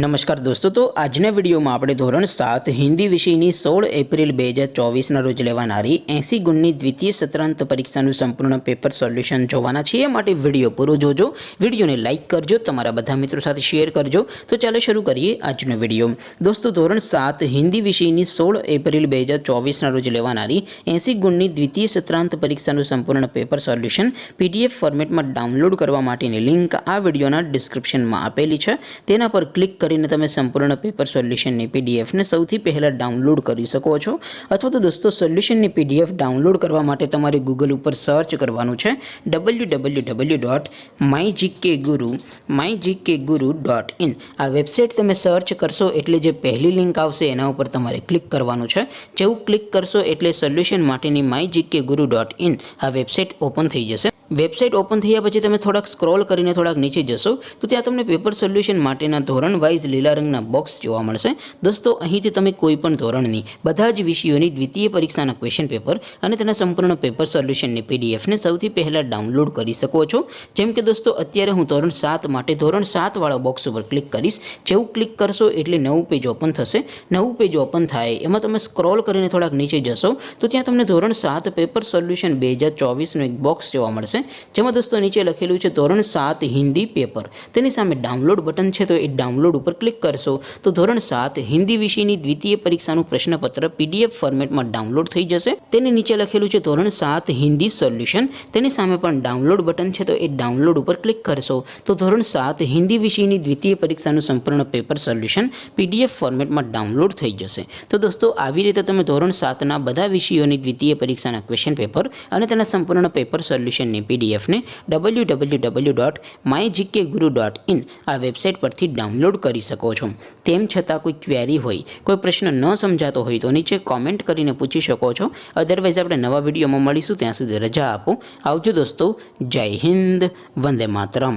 नमस्कार दोस्तों, तो આજના વિડીયોમાં આપણે ધોરણ 7 હિન્દી વિષયની 16 એપ્રિલ 2024ના રોજ લેવાનારી 80 ગુણની દ્વિતીય સત્રાંત પરીક્ષાનું સંપૂર્ણ પેપર સોલ્યુશન જોવાના છીએ। માટે વિડીયો પૂરો જોજો, વિડીયોને લાઇક કરજો, તમારા બધા મિત્રો સાથે શેર કરજો। તો ચાલો શરૂ કરીએ આજનો વિડીયો। દોસ્તો, ધોરણ 7 હિન્દી વિષયની 16 એપ્રિલ 2024ના રોજ લેવાનારી 80 ગુણની દ્વિતીય સત્રાંત પરીક્ષાનું સંપૂર્ણ પેપર સોલ્યુશન PDF ફોર્મેટમાં ડાઉનલોડ કરવા માટેની લિંક આ વિડીયોના ડિસ્ક્રિપ્શનમાં આપેલી છે। તેના પર ક્લિક કરીને તમે સંપૂર્ણ પેપર સોલ્યુશનની PDF ને સૌથી પહેલા ડાઉનલોડ કરી શકો છો। અથવા તો દોસ્તો, સોલ્યુશનની PDF ડાઉનલોડ કરવા માટે તમારે ગૂગલ ઉપર સર્ચ કરવાનું છે www.mygkguru.in। આ વેબસાઇટ તમે સર્ચ કરશો એટલે જે પહેલી લિંક આવશે એના ઉપર તમારે ક્લિક કરવાનું છે। જેવું ક્લિક કરશો એટલે સોલ્યુશન માટેની mygkguru.in આ વેબસાઇટ ઓપન થઈ જશે। વેબસાઇટ ઓપન થયા પછી તમે થોડાક સ્ક્રોલ કરીને થોડાક નીચે જશો તો ત્યાં તમને પેપર સોલ્યુશન માટેના ધોરણ વાઇઝ લીલા રંગના બોક્સ જોવા મળશે। દોસ્તો, અહીંથી તમે કોઈ પણ ધોરણની બધા જ વિષયોની દ્વિતીય પરીક્ષાના ક્વેશ્ચન પેપર અને તેના સંપૂર્ણ પેપર સોલ્યુશનની PDF ને સૌથી પહેલાં ડાઉનલોડ કરી શકો છો। જેમ કે દોસ્તો, અત્યારે હું ધોરણ 7 માટે ધોરણ 7 વાળા બોક્સ ઉપર ક્લિક કરીશ। જેવું ક્લિક કરશો એટલે નવું પેજ ઓપન થશે। નવું પેજ ઓપન થાય એમાં તમે સ્ક્રોલ કરીને થોડાક નીચે જશો તો ત્યાં તમને ધોરણ 7 પેપર સોલ્યુશન 2024નું એક બોક્સ જોવા મળશે, જેમાં દોસ્તો નીચે લખેલું છે ધોરણ 7 હિન્દી પેપર। તેની સામે ડાઉનલોડ બટન છે, તો એ ડાઉનલોડ ઉપર ક્લિક કરશો તો ધોરણ 7 હિન્દી વિષયની દ્વિતીય પરીક્ષાનું પ્રશ્નપત્ર PDF ફોર્મેટમાં ડાઉનલોડ થઈ જશે। તેની નીચે લખેલું છે ધોરણ 7 હિન્દી સોલ્યુશન। તેની સામે પણ ડાઉનલોડ બટન છે, તો એ ડાઉનલોડ ઉપર ક્લિક કરશો તો ધોરણ 7 હિન્દી વિષયની દ્વિતીય પરીક્ષાનું સંપૂર્ણ પેપર સોલ્યુશન PDF ફોર્મેટમાં ડાઉનલોડ થઈ જશે। તો દોસ્તો, આવી રીતે તમે ધોરણ 7ના બધા વિષયોની દ્વિતીય પરીક્ષાના ક્વેશ્ચન પેપર અને તેના સંપૂર્ણ પેપર સોલ્યુશનની PDF ને www.mygkguru.in આ વેબસાઇટ પરથી ડાઉનલોડ કરી શકો છો। તેમ છતાં કોઈ ક્વેરી હોય, કોઈ પ્રશ્ન ન સમજાતો હોય તો નીચે કોમેન્ટ કરીને પૂછી શકો છો। અધરવાઇઝ આપણે નવા વિડીયોમાં મળીશું, ત્યાં સુધી રજા આપો। આવજો દોસ્તો, જય હિન્દ, વંદે માતરમ।